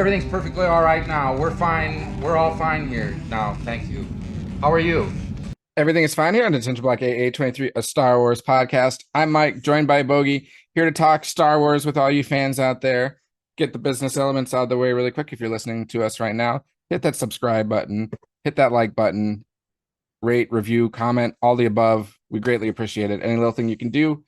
Everything's perfectly all right now. We're fine. We're all fine here now. Thank you. How are you? Everything is fine here on Detention Block AA23, a Star Wars podcast. I'm Mike, joined by Bogie, here to talk Star Wars with all you fans out there. Get the business elements out of the way really quick if you're listening to us right now. Hit that subscribe button, hit that like button, rate, review, comment, all the above. We greatly appreciate it. Any little thing you can do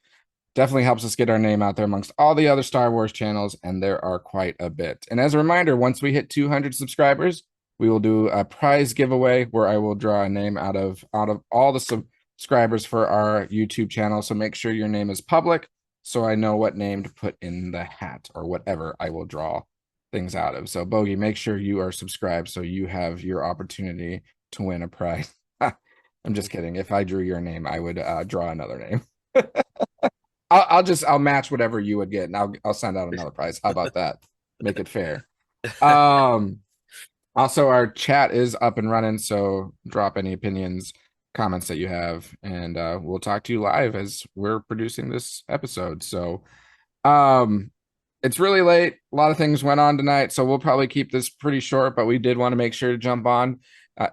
definitely helps us get our name out there amongst all the other Star Wars channels, and there are quite a bit. And as a reminder, once we hit 200 subscribers, we will do a prize giveaway where I will draw a name out of all the subscribers for our YouTube channel. So make sure your name is public so I know what name to put in the hat or whatever I will draw things out of. So Bogie, make sure you are subscribed so you have your opportunity to win a prize. I'm just kidding. If I drew your name, I would draw another name. I'll match whatever you would get, and I'll send out another prize. How about that? Make it fair. Um, Also, our chat is up and running, so drop any opinions, comments that you have, and we'll talk to you live as we're producing this episode. So, it's really late. A lot of things went on tonight, so we'll probably keep this pretty short, but we did want to make sure to jump on,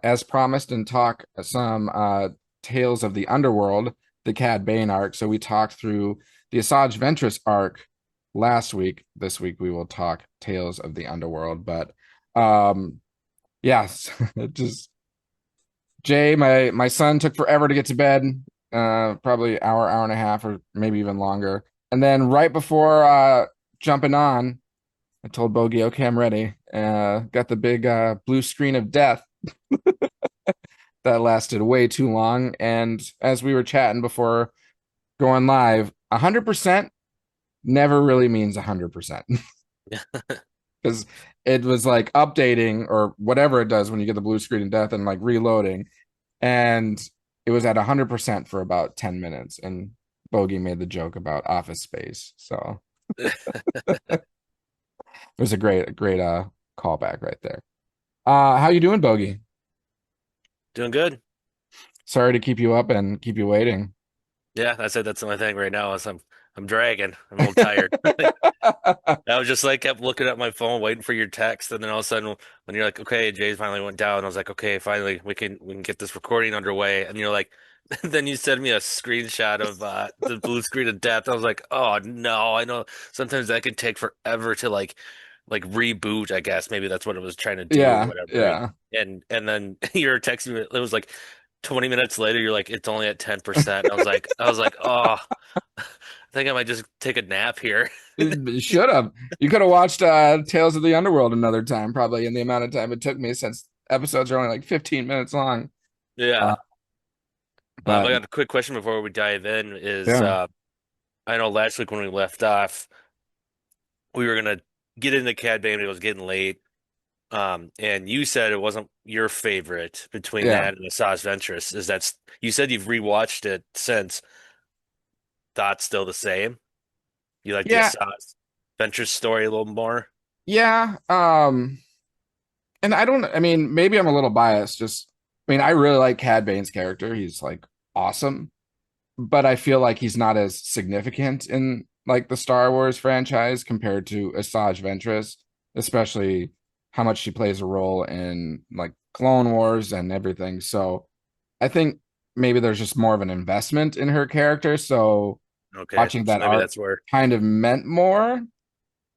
as promised, and talk some Tales of the Underworld, the CAD Bane arc. So we talked through the Asajj Ventress arc last week. This week we will talk Tales of the Underworld, but yes, just Jay, my son took forever to get to bed, probably hour and a half, or maybe even longer. And then right before jumping on, I told Bogie, okay, I'm ready. Got the big blue screen of death that lasted way too long. And as we were chatting before going live, 100% never really means 100%. Because it was like updating or whatever it does when you get the blue screen of death and like reloading. And it was at 100% for about 10 minutes. And Bogie made the joke about Office Space. So it was a great callback right there. How you doing, Bogie? Doing good. Sorry to keep you up and keep you waiting. Yeah, that's it. That's my thing right now is I'm dragging. I'm a little tired. I was just like kept looking at my phone, waiting for your text, and then all of a sudden when you're like, okay, Jay's finally went down, I was like, okay, finally we can get this recording underway. And you're like, then you send me a screenshot of the blue screen of death. I was like, oh no, I know sometimes that can take forever to like reboot, I guess. Maybe that's what it was trying to do or Yeah, whatever. And yeah. and then you're texting me, it was like 20 minutes later, you're like, it's only at 10%. I was like, oh, I think I might just take a nap here. You should have. You could have watched Tales of the Underworld another time, probably in the amount of time it took me since episodes are only like 15 minutes long. Uh, Yeah. I but got a quick question before we dive in is yeah, I know last week when we left off, we were gonna get into Cad Bane, it was getting late. And you said it wasn't your favorite between yeah, that and Asajj Ventress. You said you've rewatched it since. Thoughts still the same? You like the yeah, Asajj Ventress story a little more? yeah. And I mean, maybe I'm a little biased. I mean, I really like Cad Bane's character. He's like awesome, but I feel like he's not as significant in like the Star Wars franchise compared to Asajj Ventress, especially how much she plays a role in like Clone Wars and everything. So I think maybe there's just more of an investment in her character. So Okay, watching so that maybe arc that's where. kind of meant more.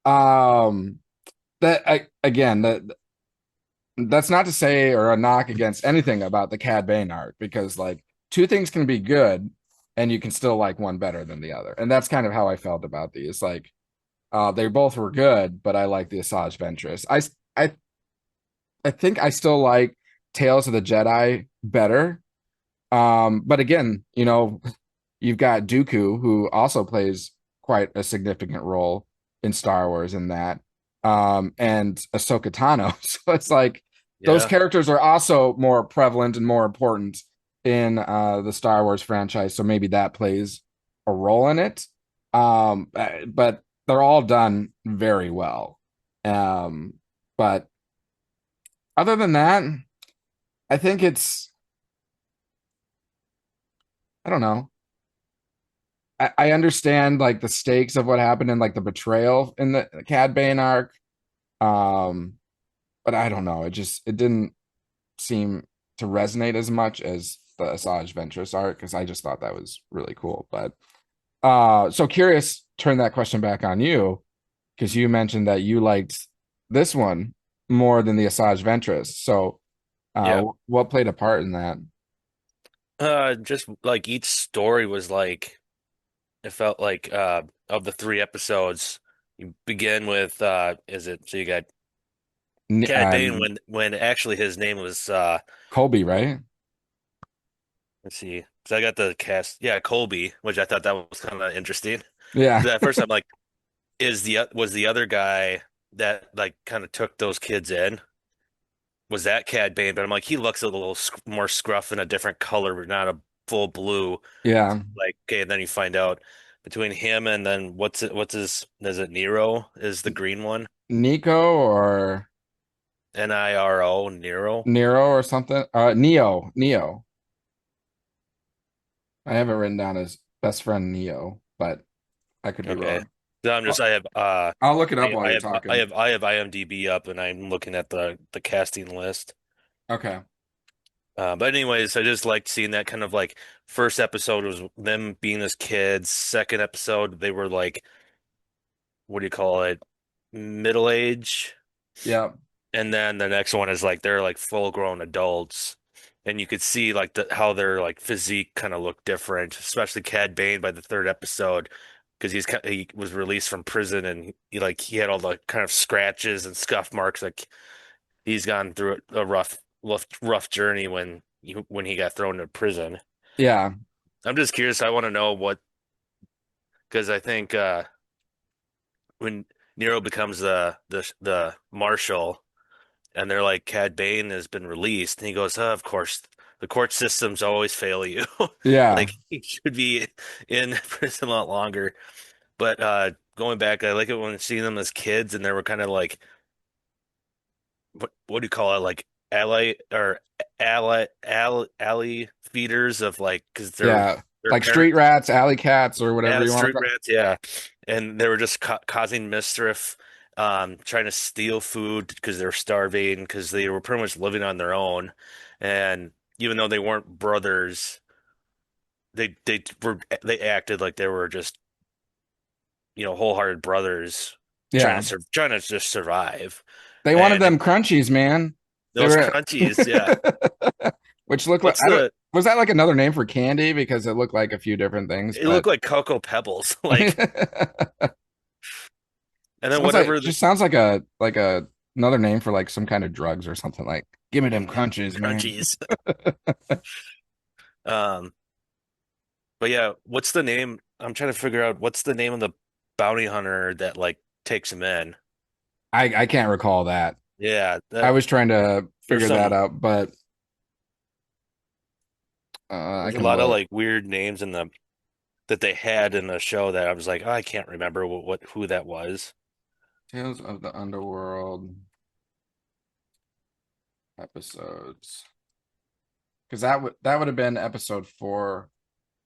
Um, that's not to say or a knock against anything about the Cad Bane arc because like two things can be good and you can still like one better than the other. And that's kind of how I felt about these. Like they both were good, but I like the Asajj Ventress. I I think I still like Tales of the Jedi better. But again, you've got Dooku who also plays quite a significant role in Star Wars in that. And Ahsoka Tano. So it's like those Yeah. characters are also more prevalent and more important in the Star Wars franchise. So maybe that plays a role in it. But they're all done very well. But other than that, I think I don't know. I understand like the stakes of what happened and like the betrayal in the Cad Bane arc. But I don't know. It didn't seem to resonate as much as the Asajj Ventress art because I just thought that was really cool. But so curious, turn that question back on you because you mentioned that you liked this one more than the Asajj Ventress. So Yeah. what played a part in that? Just like each story was like it felt like of the three episodes, you begin with is it so you got Cad Bane when actually his name was Colby, right? let's see. So I got the cast, yeah, Colby, which I thought that was kind of interesting. Yeah. Because at first I'm like, was the other guy that like kind of took those kids in? Was that Cad Bane? But I'm like, he looks a little more scruff in a different color, but not a full blue. Yeah. Like, okay, and then you find out between him and then what's his, is it Nero is the green one? Nico or Niro, Nero. Nero or something. Neo. I have it written down as best friend Neo, but I could be Okay. wrong. So I'm just Well, I have I'll look it up while you're talking. I have IMDb up and I'm looking at the casting list. Okay. But anyways, I just liked seeing that kind of like first episode was them being as kids. Second episode, they were like, what do you call it? Middle age. Yeah. And then the next one is like they're like full grown adults. And you could see like how their like physique kind of looked different, especially Cad Bane by the third episode, because he was released from prison and he had all the kind of scratches and scuff marks like he's gone through a rough journey when he got thrown into prison. Yeah. I'm just curious. I want to know what because I think when Nero becomes the marshal and they're like Cad Bane has been released and he goes, of course the court systems always fail you. Yeah. Like he should be in prison a lot longer. But going back, I like it when seeing them as kids and they were kind of like what do you call it? Like alley feeders of like because Yeah. their Like street parents rats, alley cats, or whatever yeah you want to street call. rats yeah, and they were just causing mischief, trying to steal food because they were starving because they were pretty much living on their own, and even though they weren't brothers, they acted like they were just wholehearted brothers Yeah. trying to just survive, They wanted and them crunchies, man. They those were crunchies yeah. which looked like What's I don't the was that like another name for candy because it looked like a few different things, It but looked like Cocoa Pebbles, like, and then sounds like whatever just sounds like a another name for like some kind of drugs or something like give me them crunchies, man. crunchies. Um, but yeah, what's the name? I'm trying to figure out what's the name of the bounty hunter that like takes him in. I can't recall that. Yeah, I that was trying to there's figure that some out, but I there's a can lot of look. like weird names in the that they had in the show that I was like, oh, I can't remember who that was. Tales of the Underworld episodes. Because that would have been episode 4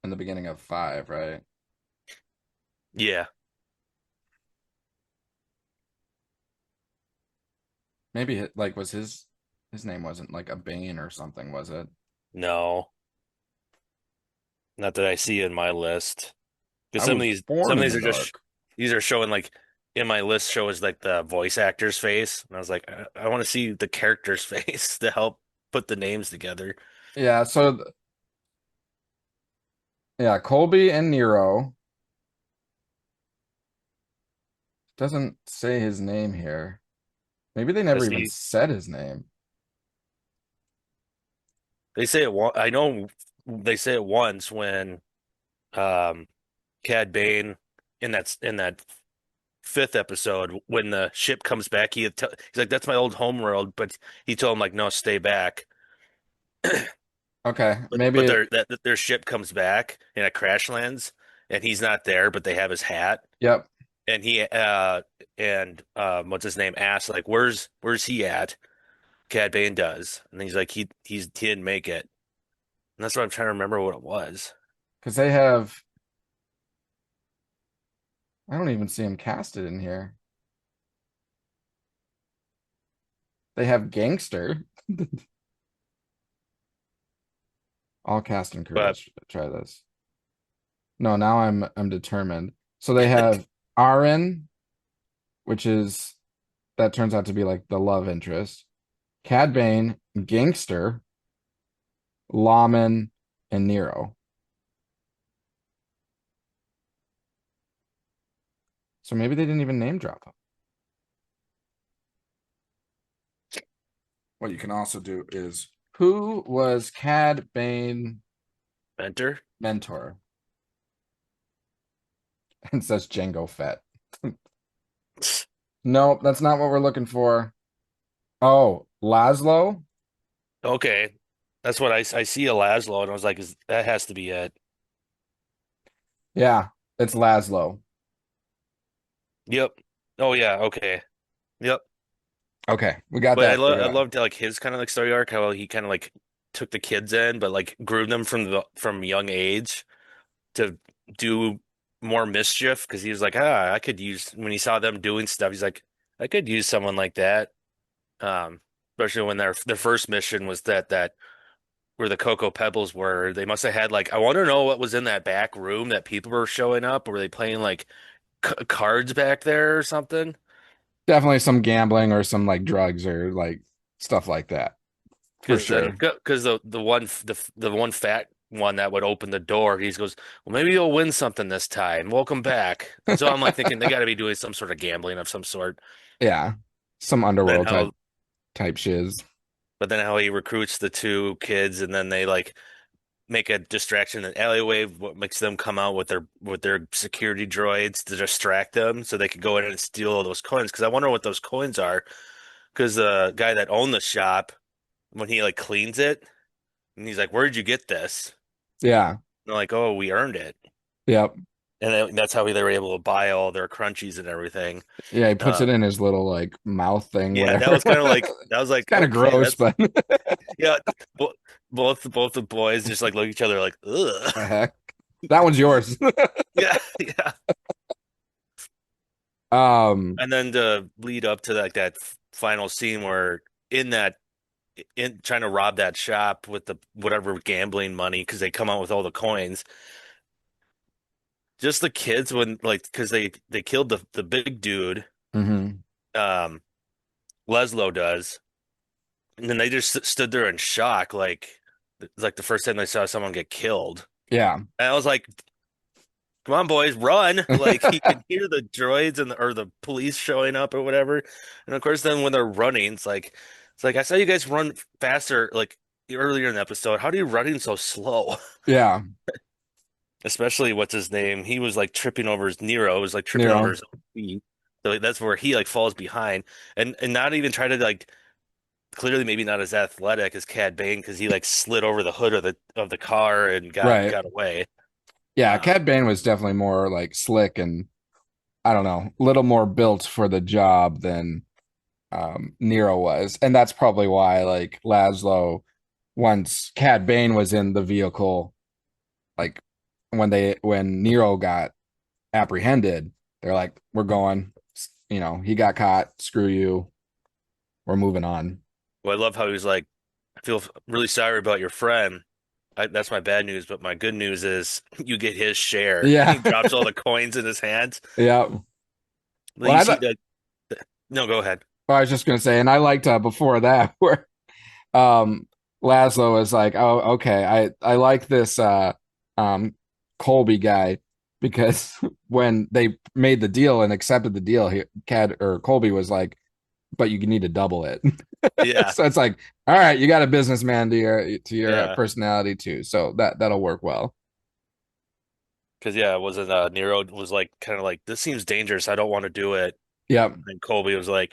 in the beginning of 5, right? Yeah, Maybe like was his name wasn't like a Bane or something, was it? no, not that I see in my list. Because I was some born of in these the are just dark. these are showing like in my list shows like the voice actor's face, and I was like, I want to see the character's face to help put the names together. Yeah, so yeah, Colby and Nero doesn't say his name here. Maybe they never Because even said his name. they say it. I know they say it once when um Cad Bane in that fifth episode when the ship comes back, he's like, "That's my old home world," but he told him like, "No, stay back." Okay, But maybe their ship comes back and it crash lands, and he's not there, but they have his hat. yep. And he and what's his name asks like where's he at? Cad Bane does, and he's like he didn't make it, and that's what I'm trying to remember what it was. Because they have I don't even see him casted in here. They have Gangster. All cast and crew. But Let's try this. No, now I'm determined. So they have Aaron, which is that turns out to be like the love interest. Cad Bane, Gangster, Lawman, and Nero. So maybe they didn't even name drop them. What you can also do is who was Cad Bane Enter. mentor? And says Django Fett. Nope, that's not what we're looking for. Oh, Laszlo? Okay. That's what I see a Laszlo, and I was like, that has to be it. Yeah, it's Laszlo. Yep. Oh yeah, okay. Yep. Okay, we got But that figured I out. loved like his kind of like story arc, how he kind of like took the kids in, but like groomed them from young age to do more mischief because he was like, I could use when he saw them doing stuff, he's like, I could use someone like that. Um, Especially when their first mission was that where the Cocoa Pebbles were. They must have had like I want to know what was in that back room that people were showing up. Were they playing like c cards back there or something? Definitely some gambling or some like drugs or like stuff like that. For sure. Because the one fat one that would open the door, he goes, well, maybe you'll win something this time. Welcome back. And so I'm like thinking they got to be doing some sort of gambling of some sort. Yeah. Some Then underworld how, type shiz. but then how he recruits the two kids, and then they like make a distraction in the alleyway, what makes them come out with their security droids to distract them, so they could go in and steal all those coins. Because I wonder what those coins are. Because the guy that owned the shop, when he like cleans it, and he's like, "Where did you get this?" Yeah. They're like, "Oh, we earned it," Yep. and that's how they were able to buy all their crunchies and everything. Yeah, he puts Uh, it in his little like mouth thing, yeah, whatever. that was like Kind of okay, gross, that's but yeah. bo- Both the boys just like look at each other like, ugh. the heck. That one's yours. Yeah, yeah. Um, And then to lead up to like that final scene where in that in trying to rob that shop with the whatever gambling money because they come out with all the coins. Just the kids when like because they killed the big dude, mhm. um, Leslo does, and then they just stood there in shock, like it's like the first time they saw someone get killed. Yeah. And I was like, "Come on, boys, run!" Like you can hear the droids and or the police showing up or whatever. And of course, then when they're running, it's like I saw you guys run faster like earlier in the episode. How are you running so slow? Yeah. Especially what's his name? He was like tripping over his Nero, was like tripping over Nero. his own feet. So that's where he like falls behind and not even try to like clearly maybe not as athletic as Cad Bane because he like slid over the hood of the car and Right. got away. Yeah, Uh, Cad Bane was definitely more like slick and I don't know, a little more built for the job than Nero was. And that's probably why like Laszlo, once Cad Bane was in the vehicle, like when Nero got apprehended, they're like, we're going, he got caught, screw you, we're moving on. well, I love how he was like, I feel really sorry about your friend. That's my bad news, but my good news is you get his share. And he Yeah. drops all the coins in his hands. Yeah. Then Well, you I see thought that. No, go ahead. I was just gonna say, and I liked before that where um Laszlo is like, oh, okay, I like this um Colby guy because when they made the deal and accepted the deal, Cad or Colby was like, but you need to double it. Yeah, So it's like, all right, you got a businessman to your yeah. personality too. So that'll work well. Because yeah, it wasn't Nero was like kind of like this seems dangerous. I don't want to do it. Yep. And Colby was like,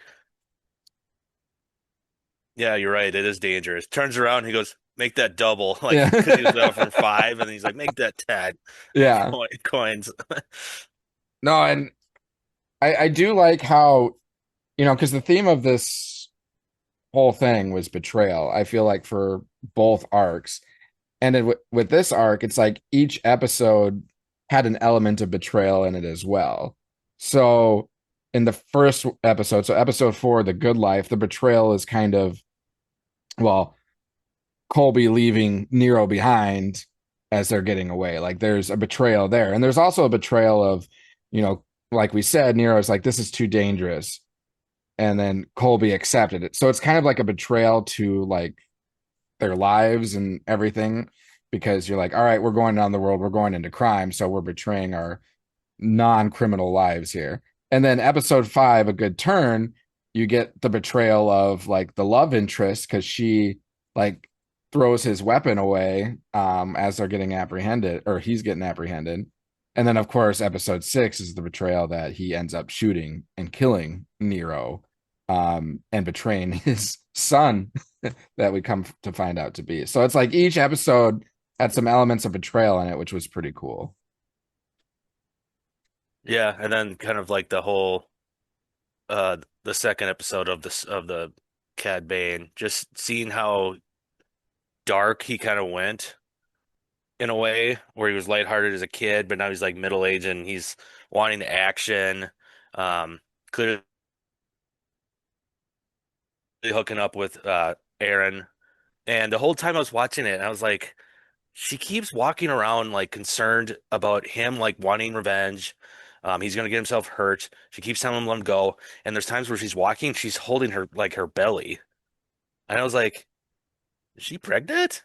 yeah, you're right. It is dangerous. Turns around, he goes, make that double, like Yeah. because he was out for five, and he's like, make that 10 Yeah. coins. No, and I do like how, because the theme of this whole thing was betrayal. I feel like for both arcs. And with this arc, it's like each episode had an element of betrayal in it as well. So in the first episode, so episode 4, The Good Life, the betrayal is kind of, well, Colby leaving Nero behind as they're getting away. Like there's a betrayal there. And there's also a betrayal of, like we said, Nero's like, this is too dangerous. And then Colby accepted it. So it's kind of like a betrayal to like their lives and everything, because you're like, all right, we're going down the road, we're going into crime, so we're betraying our non-criminal lives here. And then episode 5, A Good Turn, you get the betrayal of like the love interest, because she like throws his weapon away as they're getting apprehended, or he's getting apprehended. And then of course episode 6 is the betrayal that he ends up shooting and killing Nero, and betraying his son that we come to find out to be. So it's like each episode had some elements of betrayal in it, which was pretty cool. Yeah, and then kind of like the whole the second episode of this of the CAD Bane, just seeing how dark he kind of went in a way, where he was lighthearted as a kid, but now he's like middle aged and he's wanting action. Clearly hooking up with Aaron. And the whole time I was watching it, I was like, she keeps walking around like concerned about him, like wanting revenge. He's gonna get himself hurt. She keeps telling him let him go. And there's times where she's walking, she's holding her like her belly. And I was like, is she pregnant?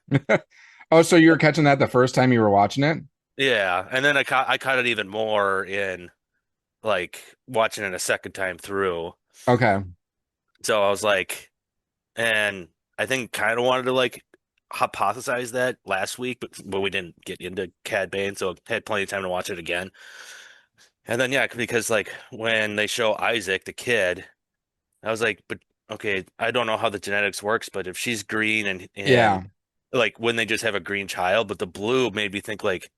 Oh, so you were catching that the first time you were watching it? Yeah. And then I caught it even more in like watching it a second time through. Okay. So I was like, and I think kind of wanted to like hypothesize that last week, but we didn't get into Cad Bane, so I had plenty of time to watch it again. And then yeah, because like when they show Isaac, the kid, I was like, but okay, I don't know how the genetics works, but if she's green and Yeah, like when they just have a green child, but the blue made me think like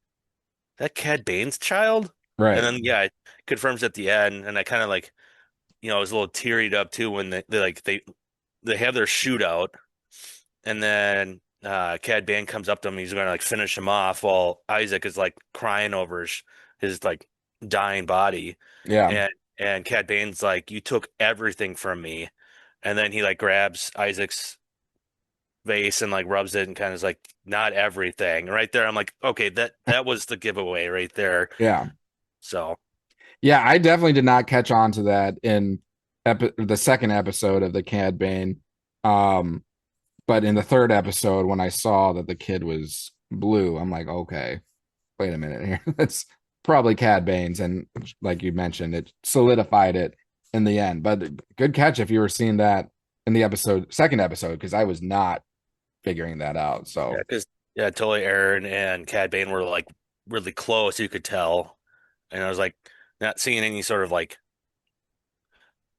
that Cad Bane's child. And right. then yeah, it confirms at the end, and I kind of like I was a little tearied up too when they have their shootout, and then Cad Bane comes up to him, he's gonna like finish him off while Isaac is like crying over his like dying body. Yeah. And Cad Bane's like, you took everything from me. And then he like grabs Isaac's face and like rubs it and kind of is like, not everything. Right there, I'm like, okay, that was the giveaway right there. Yeah. So Yeah, I definitely did not catch on to that in the second episode of the Cad Bane. Um, but in the third episode, when I saw that the kid was blue, I'm like, okay, wait a minute here. That's probably Cad Bane's. And like you mentioned, it solidified it in the end. But good catch if you were seeing that in the second episode, because I was not figuring that out. yeah, So because yeah, totally Aaron and Cad Bane were like really close, you could tell. And I was like not seeing any sort of like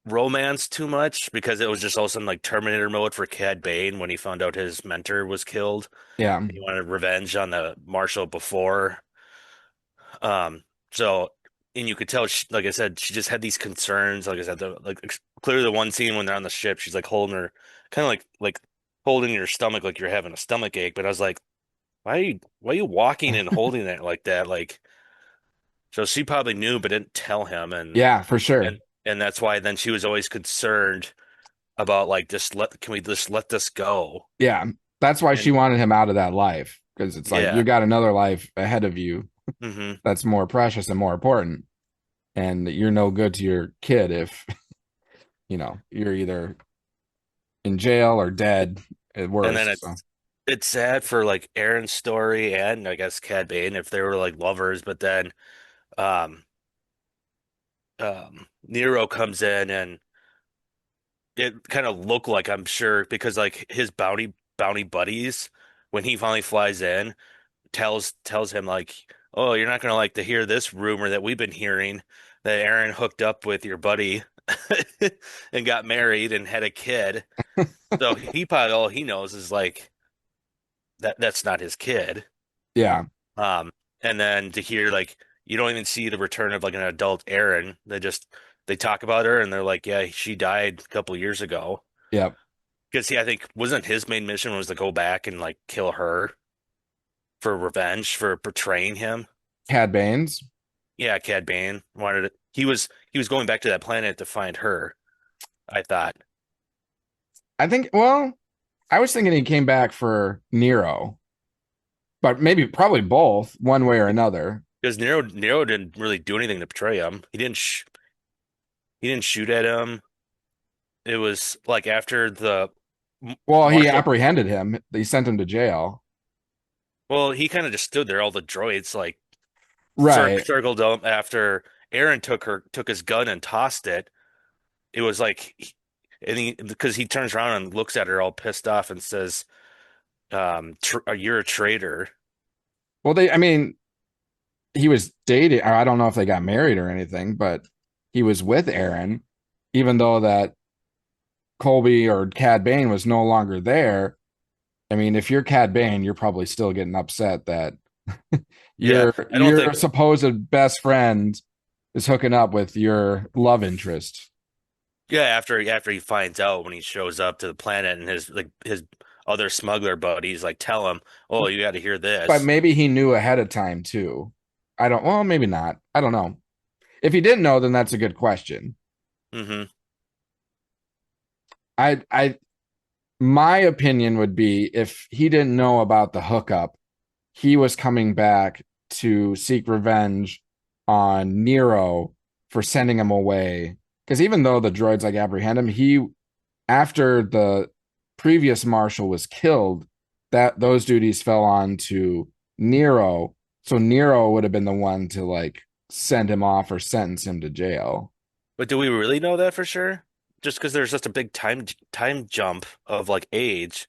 romance too much because it was just all of a sudden like Terminator mode for Cad Bane when he found out his mentor was killed. yeah, He wanted revenge on the marshal before. So and you could tell, like I said, she just had these concerns. Like I said, clearly the one scene when they're on the ship, she's like holding her, kind of like holding your stomach like you're having a stomach ache. But I was like, why are you walking and holding it like that? Like, so she probably knew but didn't tell him, yeah, for sure. and that's why then she was always concerned about like can we just let this go? Yeah, that's why she And wanted him out of that life, because it's like you yeah, got another life ahead of you hmm that's more precious and more important, and you're no good to your kid if you're either in jail or dead at And then worst. So it's sad for like Aaron's story and I guess Cad Bane if they were like lovers, but then um Nero comes in and it kind of looked like I'm sure because like his bounty buddies when he finally flies in tells him like, oh, you're not gonna like to hear this rumor that we've been hearing that Aaron hooked up with your buddy and got married and had a kid. So he probably all he knows is like that's not his kid. yeah, Um, and then to hear like you don't even see the return of like an adult Aaron. They talk about her and they're like, yeah, she died a couple years ago. yep. Because I think wasn't his main mission was to go back and like kill her for revenge for betraying him. Cad Bane's. Yeah, Cad Bane wanted it. he was going back to that planet to find her, I thought. I think, well, I was thinking he came back for Nero, but maybe probably both, one way or another. Because Nero didn't really do anything to betray him. He didn't shoot at him. It was like after the Well, he Marshall. apprehended him. He sent him to jail. Well, he kind of just stood there. All the droids like Right. circled him after Aaron took his gun and tossed it. It was like, and because he turns around and looks at her all pissed off and says, tr "You're a traitor." Well, I mean, he was dating. I don't know if they got married or anything, but he was with Aaron, even though that Colby or Cad Bane was no longer there. I mean, if you're Cad Bane, you're probably still getting upset that Yeah, your I don't your think. supposed best friend is hooking up with your love interest. Yeah, after he finds out when he shows up to the planet and his other smuggler buddies like tell him, "Oh, you got to hear But this." maybe he knew ahead of time too. I don't, well, maybe not. I don't know. If he didn't know, then that's a good question. Hmm. I my opinion would be if he didn't know about the hookup, he was coming back to seek revenge on Nero for sending him away. Because even though the droids like apprehend him, he after the previous marshal was killed, that those duties fell on to Nero. So Nero would have been the one to like send him off or sentence him to jail. But do we really know that for sure? Just because there's just a big time jump of like age,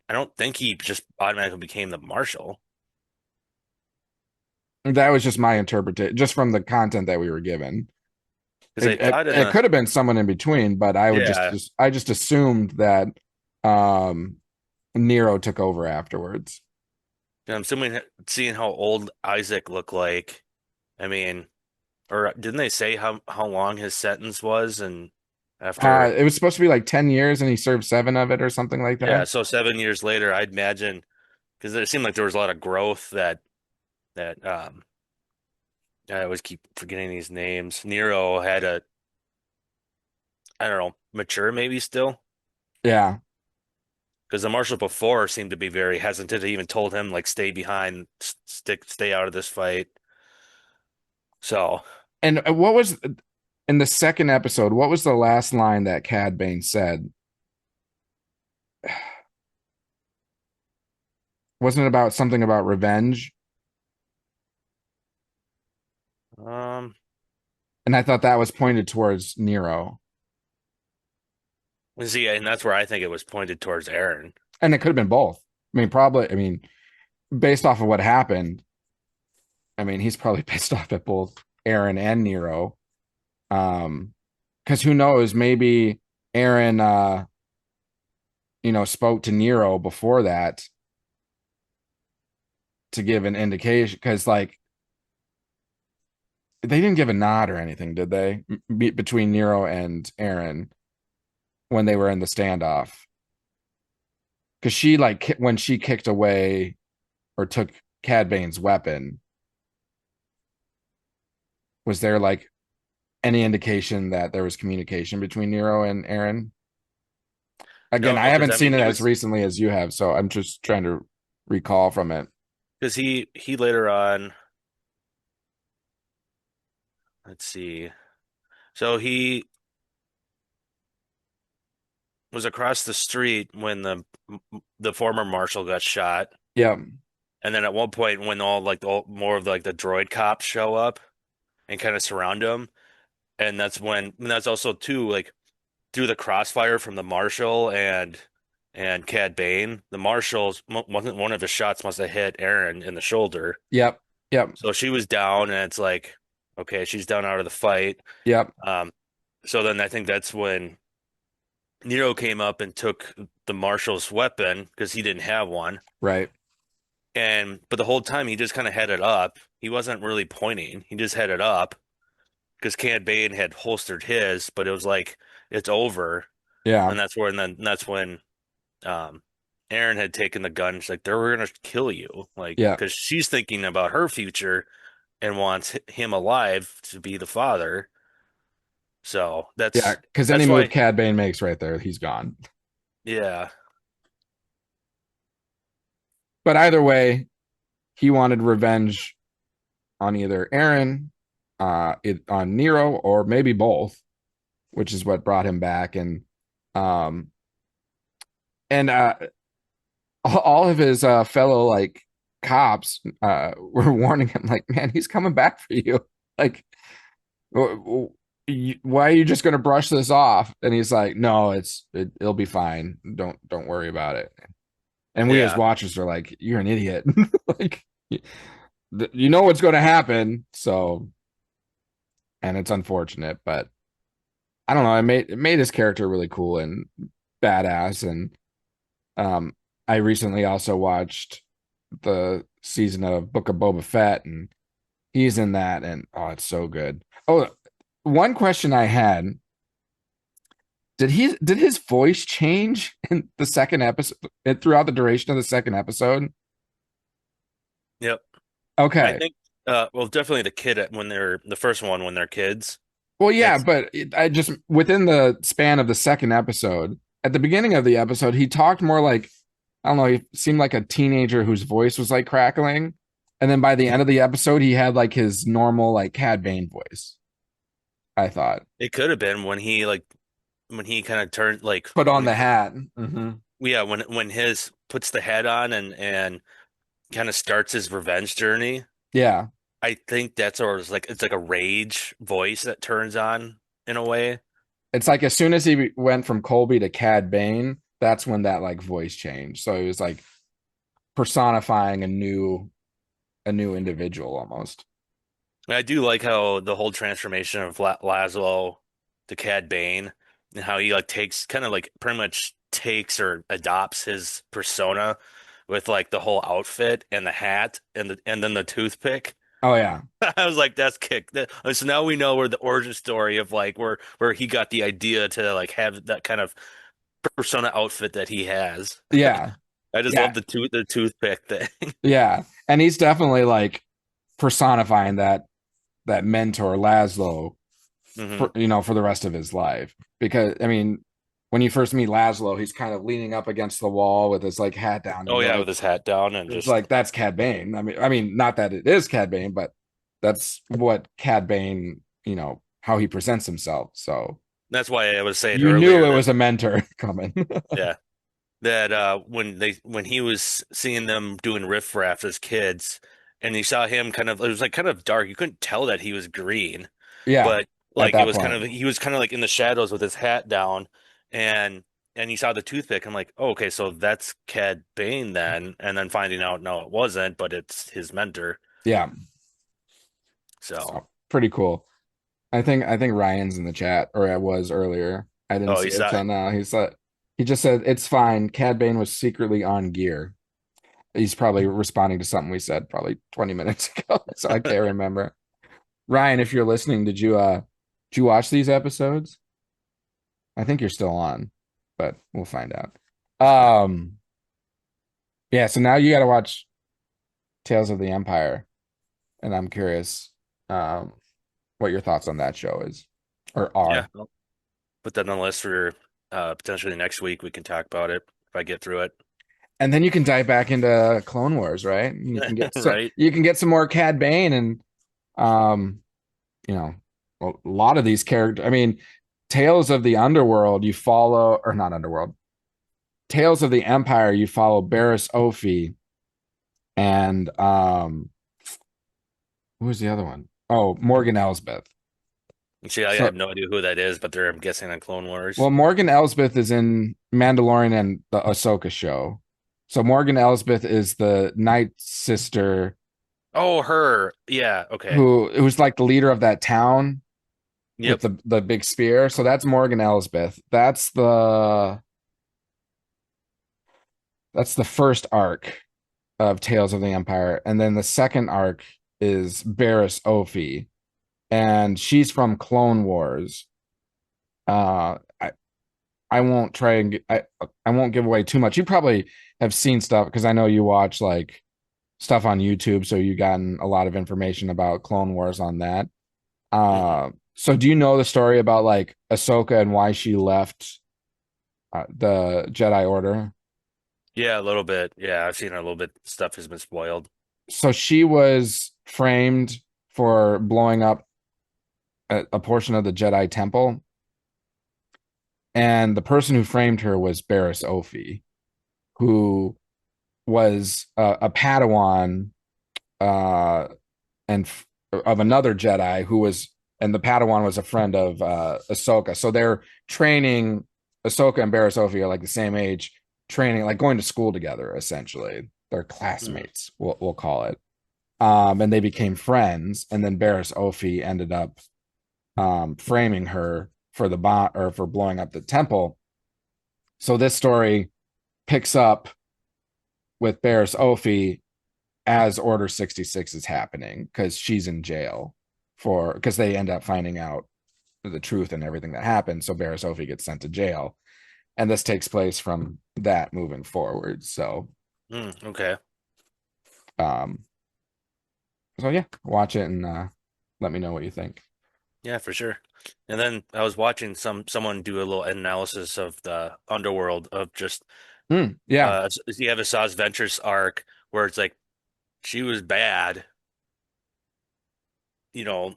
I don't think he just automatically became the marshal. That was just my interpretation, just from the content that we were given. Because I It, it, thought in it the could have been someone in between, but I would yeah, I just assumed that um Nero took over afterwards. I'm assuming seeing how old Isaac looked like. I mean, or didn't they say how long his sentence was? And after It was supposed to be like 10 years and he served 7 of it or something like yeah, that. so 7 years later, I'd imagine because it seemed like there was a lot of growth that I always keep forgetting these names. Nero had a I don't know mature maybe still. Yeah. Because the marshal before seemed to be very hesitant. He even told him like stay behind, stay out of this fight. So And what was in the second episode, what was the last line that Cad Bane said? Wasn't it about something about revenge? um, And I thought that was pointed towards Nero. see, and that's where I think it was pointed towards Aaron. And it could have been both. I mean, probably, I mean, based off of what happened, I mean, he's probably pissed off at both Aaron and Nero. Because who knows, maybe Aaron spoke to Nero before that to give an indication because like they didn't give a nod or anything, did they? Between Nero and Aaron when they were in the standoff. Because she like when she kicked away or took Cad Bane's weapon, was there like any indication that there was communication between Nero and Aaron? Again, No, I because haven't I mean seen it he as was recently as you have, so I'm just trying to recall from it. because he later on. Let's see. So he was across the street when the former marshal got shot, Yeah, and then at one point when all more of like the droid cops show up and kind of surround him, and that's also too like through the crossfire from the marshal and Cad Bane, the marshal's one of his shots must have hit Aaron in the shoulder, yep, yep, so she was down, and it's like okay, she's down out of the fight. yep, Um, so then I think that's when Nero came up and took the marshal's weapon because he didn't have one. right. And but the whole time he just kind of had it up. He wasn't really pointing. He just had it up because Cad Bane had holstered his, but it was like it's over. Yeah, And that's when um Aaron had taken the gun. She's like, "They're gonna kill you," like yeah, because she's thinking about her future and wants him alive to be the father. So Yeah, that's because any that's move why, Cad Bane makes right there, he's gone. yeah, But either way, he wanted revenge on either Aaron, on Nero, or maybe both, which is what brought him back. Um, and all of his fellow like cops were warning him, like, man, he's coming back for you. Like, why are you just going to brush this off? And he's like, no, it'll be fine. Don't worry about it. And we as yeah. watchers are like, you're an idiot. Like, you know what's going to happen. So, and it's unfortunate, but I don't know. It made his character really cool and badass. And um, I recently also watched the season of Book of Boba Fett, and he's in that, and oh, it's so good. Oh, one question I had: did his voice change in the second episode throughout the duration of the second episode? Yep. I Okay. think well, definitely the kid when they're the first one when they're kids. Well, yeah, It's but I just within the span of the second episode, at the beginning of the episode, he talked more like I don't know, he seemed like a teenager whose voice was like crackling. And then by the end of the episode, he had like his normal like Cad Bane voice, I thought. it could have been when he like when he kind of turned like Put on when the hat. Mm-hmm. yeah, when his puts the head on and kind of starts his revenge journey. Yeah. I think that's or it's like a rage voice that turns on in a way. It's like as soon as he went from Colby to Cad Bane, that's when that like voice changed. So he was like personifying a new individual almost. I do like how the whole transformation of Laszlo to Cad Bane and how he like takes kind of like pretty much takes or adopts his persona with like the whole outfit and the hat and then the toothpick. Oh yeah. I was like, that's kick. So now we know where the origin story of like where he got the idea to like have that kind of persona outfit that he has. Yeah. I just Yeah. love the toothpick thing. Yeah. And he's definitely like personifying that mentor Laszlo hmm for for the rest of his life. Because I mean, when you first meet Laszlo, he's kind of leaning up against the wall with his like hat down, and Oh yeah, with his hat down and it's just like that's Cad Bane. I mean, not that it is Cad Bane, but that's what Cad Bane, how he presents himself. So that's why I was saying you knew earlier it that was a mentor coming. yeah. That when he was seeing them doing riff raff as kids and he saw him kind of it was like kind of dark. You couldn't tell that he was green, Yeah, but at like it that was kind point. of he was kind of like in the shadows with his hat down and he saw the toothpick. I'm like, oh, okay, so that's Cad Bane then. And then finding out no, it wasn't, but it's his mentor. Yeah, So, so pretty cool. I think Ryan's in the chat, or I was earlier. I didn't oh, see he it saw till it. now. He just said it's fine. Cad Bane was secretly on gear. He's probably responding to something we said probably 20 minutes ago, so I can't remember. Ryan, if you're listening, did you watch these episodes? I think you're still on, but we'll find out. Yeah, so now you got to watch Tales of the Empire, and I'm curious um what your thoughts on that show is or Yeah, are. I'll put that on the list for potentially next week. We can talk about it if I get through it. And then you can dive back into Clone Wars, right? You can get Right? some more Cad Bane and um you know a lot of these characters. I mean, Tales of the Underworld, you follow or not Underworld. Tales of the Empire, you follow Barriss Offee and who was the other one? Oh, Morgan Elsbeth. See, I So, have no idea who that is, but I'm guessing on Clone well, Wars. Morgan Elsbeth is in Mandalorian and the Ahsoka show. So Morgan Elsbeth is the Night Sister Oh, her. Yeah, okay. who's like the leader of that town with Yep. the big spear. So that's Morgan Elsbeth. That's the first arc of Tales of the Empire, and then the second arc is Barriss Offee, and she's from Clone Wars. I won't try and I won't give away too much. You probably have seen stuff because I know you watch like stuff on YouTube, so you've gotten a lot of information about Clone Wars on that. hmm Uh, So do you know the story about like Ahsoka and why she left the Jedi Order? Yeah, a little bit. Yeah, I've seen a little bit. Stuff has been spoiled. So she was framed for blowing up a portion of the Jedi Temple, and the person who framed her was Barriss Offee, who was a Padawan uh, and of another Jedi who was, and the Padawan was a friend of Ahsoka. So they're training. Ahsoka and Barriss Offee are like the same age, training, like going to school together. Essentially, they're Mm. classmates. We'll call it. And they became friends. And then Barriss Offee ended up framing her for the bomb or for blowing up the temple. So this story picks up with Barriss Offee as Order 66 is happening because she's in jail for because they end up finding out the truth and everything that happened. So Barriss Offee gets sent to jail, and this takes place from that moving forward. Okay. Um, so yeah, watch it and let me know what you think. Yeah, for sure. And then I was watching someone do a little analysis of the Underworld of just Yeah. you have a Saw's Ventress arc where it's like she was bad, you know,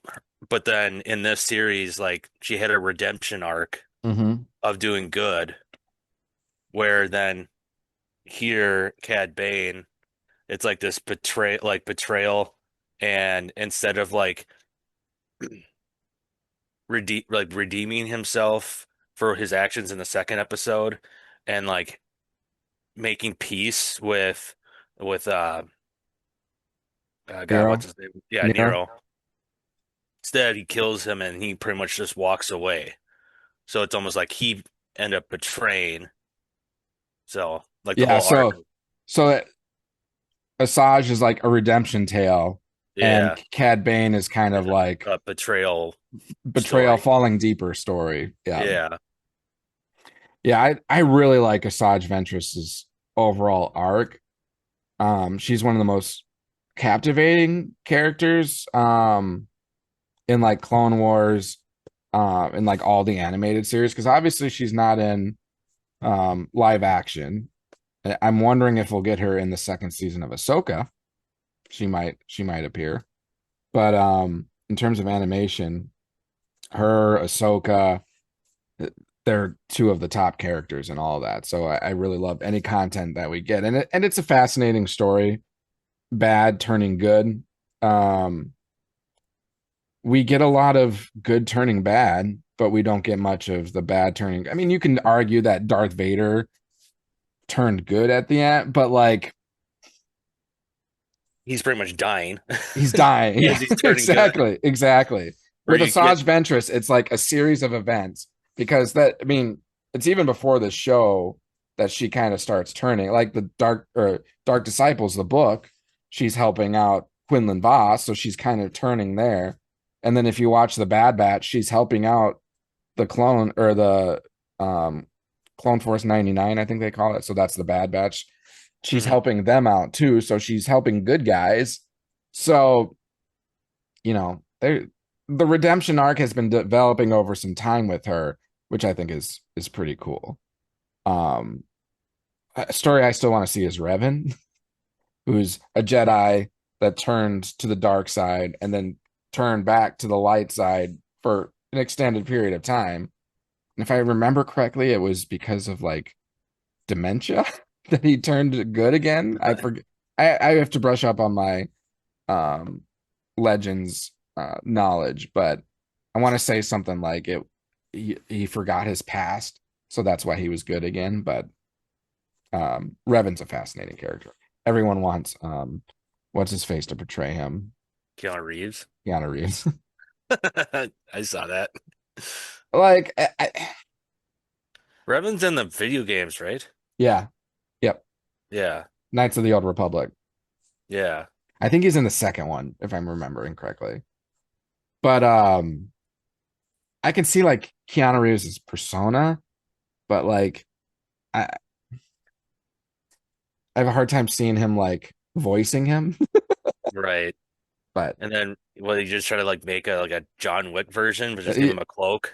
but then in this series, like she had a redemption arc Mm-hmm. of doing good, where then here, CAD Bane, it's like this betrayal, and instead of like redeeming himself for his actions in the second episode, and like making peace with God, Nero. what's his name? Yeah, Nero. Nero. Instead, he kills him and he pretty much just walks away. So it's almost like he ended up betraying. So like the Yeah. whole arc. So Asajj is like a redemption tale, and Yeah, Cad Bane is kind of is like a betrayal betrayal story. falling deeper story. Yeah. Yeah. Yeah, I really like Asajj Ventress's overall arc. She's one of the most captivating characters in like Clone Wars, in like all the animated series, because obviously she's not in live action. I'm wondering if we'll get her in the second season of Ahsoka. She might appear. But in terms of animation, her, Ahsoka, they're two of the top characters and all of that. So I really love any content that we get, and it's a fascinating story. Bad turning good. Um, we get a lot of good turning bad, but we don't get much of the bad turning. I mean, you can argue that Darth Vader turned good at the end, but like He's pretty much dying. he's dying. Yeah, Yes, he's turning good. exactly. Or With you get Asajj Ventress, it's like a series of events because I mean, it's even before the show that she kind of starts turning. Like the Dark Disciples, the book, she's helping out Quinlan Voss, so she's kind of turning there. And then if you watch the Bad Batch, she's helping out the clone or the um Clone Force 99, I think they call it. So that's the Bad Batch. She's Mhm. helping them out too. So she's helping good guys. So, the redemption arc has been developing over some time with her, which I think is pretty cool. Um, a story I still want to see is Revan, who's a Jedi that turned to the dark side and then turned back to the light side for an extended period of time. And if I remember correctly, it was because of like dementia that he turned good again. I forget. I have to brush up on my um Legends knowledge, but I want to say something like it. He forgot his past, so that's why he was good again. But Revan's a fascinating character. Everyone wants what's his face to portray him. Keanu Reeves. Keanu Reeves. I saw that. like, Revan's in the video games, right? yeah, yep. Yeah. Knights of the Old Republic. Yeah. I think he's in the second one, if I'm remembering correctly. But I can see like Keanu Reeves' persona, but like I, I have a hard time seeing him like voicing him. Right. But And then, well, you just try to like make a John Wick version, but just give him a cloak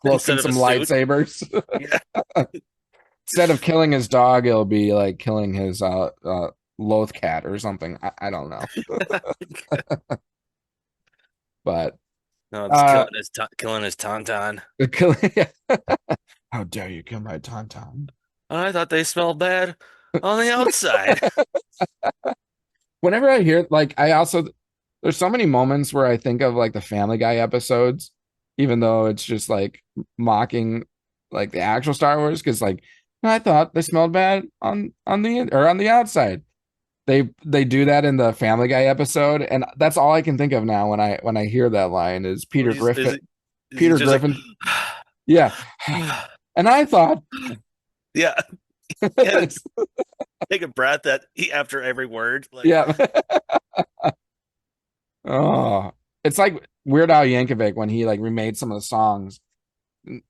cloak instead and of a some suit. lightsabers. Yeah. Instead of killing his dog, it'll be like killing his loath cat or something. I don't know. But No, it's uh killing his tauntaun. how dare you kill my tauntaun? I thought they smelled bad on the outside. Whenever I hear like I also there's so many moments where I think of like the Family Guy episodes, even though it's just like mocking like the actual Star Wars, because like I thought they smelled bad on the or on the outside. They do that in the Family Guy episode, and that's all I can think of now when I hear that line is Peter Griffin. Is he Peter just like, Griffin, yeah. And I thought, yeah, yeah, take a breath after every word. Like, yeah. Oh, it's like Weird Al Yankovic when he like remade some of the songs.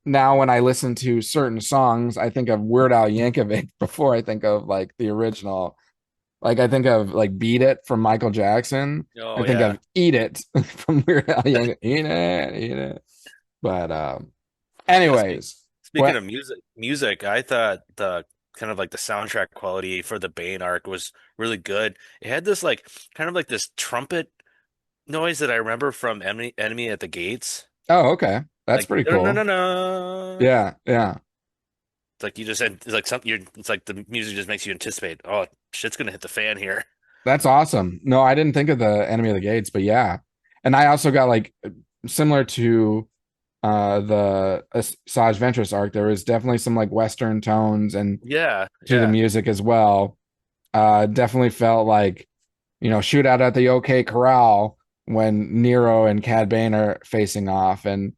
Now, when I listen to certain songs, I think of Weird Al Yankovic before I think of like the original. Like I think of like Beat It from Michael Jackson. I oh think yeah. of Eat It from Weird Al Yankovic. Eat it. But Yeah, anyways, speaking what? of music, I thought the kind of like the soundtrack quality for the Bane arc was really good. It had this like kind of like this trumpet noise that I remember from Enemy at the Gates. Oh, okay. That's Like pretty no no cool. no no. Yeah, yeah. It's like you just said it's like something you're it's like the music just makes you anticipate, oh shit's gonna hit the fan here. That's awesome. No, I didn't think of the Enemy of the Gates, but yeah. And I also got like similar to the Asajj Ventress arc, there was definitely some like Western tones and Yeah, to the yeah. music as well. Definitely felt like, shootout at the OK Corral when Nero and Cad Bane are facing off. And,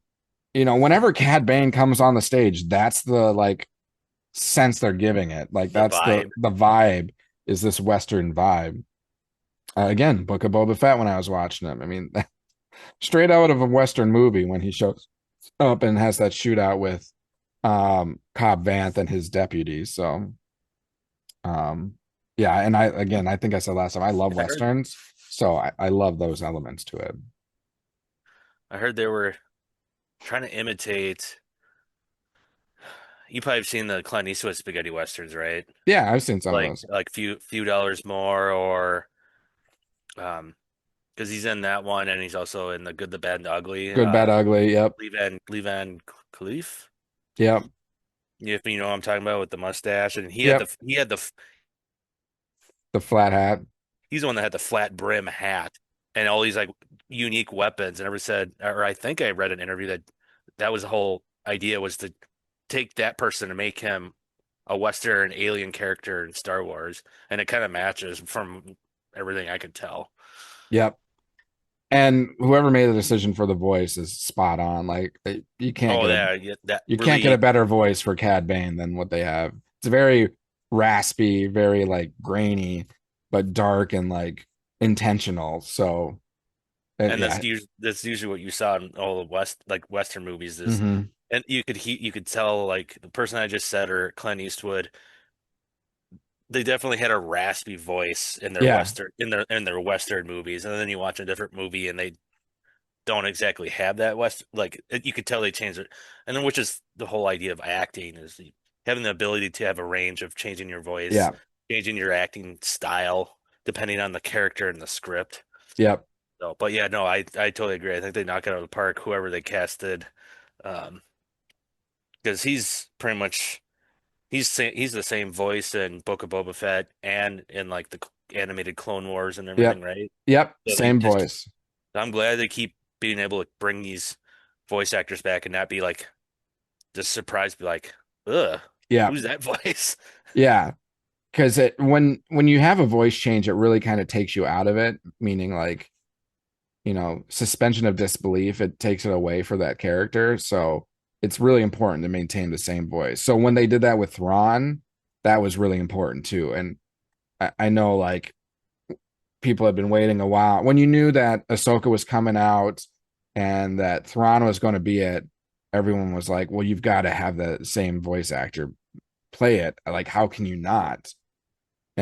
whenever Cad Bane comes on the stage, that's the like sense they're giving it. Like The that's vibe. the vibe is this Western vibe. Again, Book of Boba Fett when I was watching him. I mean, straight out of a Western movie when he shows up and has that shootout with Cobb Vanth and his deputies. So yeah, and I think I said last time I love I heard Westerns, so I love those elements to it. I heard they were trying to imitate. You probably have seen the Clint Eastwood spaghetti westerns, right? Yeah, I've seen some of those. Like few dollars more, or um, because he's in that one, and he's also in the Good, the Bad, and the Ugly. Good, bad, ugly. Yep. Levan Khalif. Yep. If you know what I'm talking about with the mustache, and Yep. The flat hat. he's the one that had the flat brim hat and all these like unique weapons. And ever said, or I think I read an interview that was the whole idea was to take that person and make him a Western alien character in Star Wars, and it kind of matches from everything I could tell. Yep. And whoever made the decision for the voice is spot on. Like Oh, yeah, that you can't get a really, better voice for Cad Bane than what they have. It's very raspy, very like grainy, but dark and like intentional. So and yeah. that's usually what you saw in all the Western movies is, Hmm. and you could tell like the person I just said or Clint Eastwood, they definitely had a raspy voice in their Yeah. Western movies, and then you watch a different movie and they don't exactly have that you could tell they changed it, and then which is the whole idea of acting is having the ability to have a range of changing your voice, Yeah. changing your acting style depending on the character and the script. Yep. So, but yeah, no, I totally agree. I think they knock it out of the park, whoever they casted, um, because he's pretty much he's the same voice in Book of Boba Fett and in like the animated Clone Wars and everything, Yep. right? Yep. So they Same just voice. I'm glad they keep being able to bring these voice actors back and not be like just surprised, be like, ugh, Yeah. who's that voice? Yeah. Because when you have a voice change, it really kind of takes you out of it, meaning like, suspension of disbelief, it takes it away for that character. So it's really important to maintain the same voice. So when they did that with Thrawn, that was really important too. And I know like people have been waiting a while. When you knew that Ahsoka was coming out and that Thrawn was going to be it, everyone was like, well, you've got to have the same voice actor play it. Like, how can you not?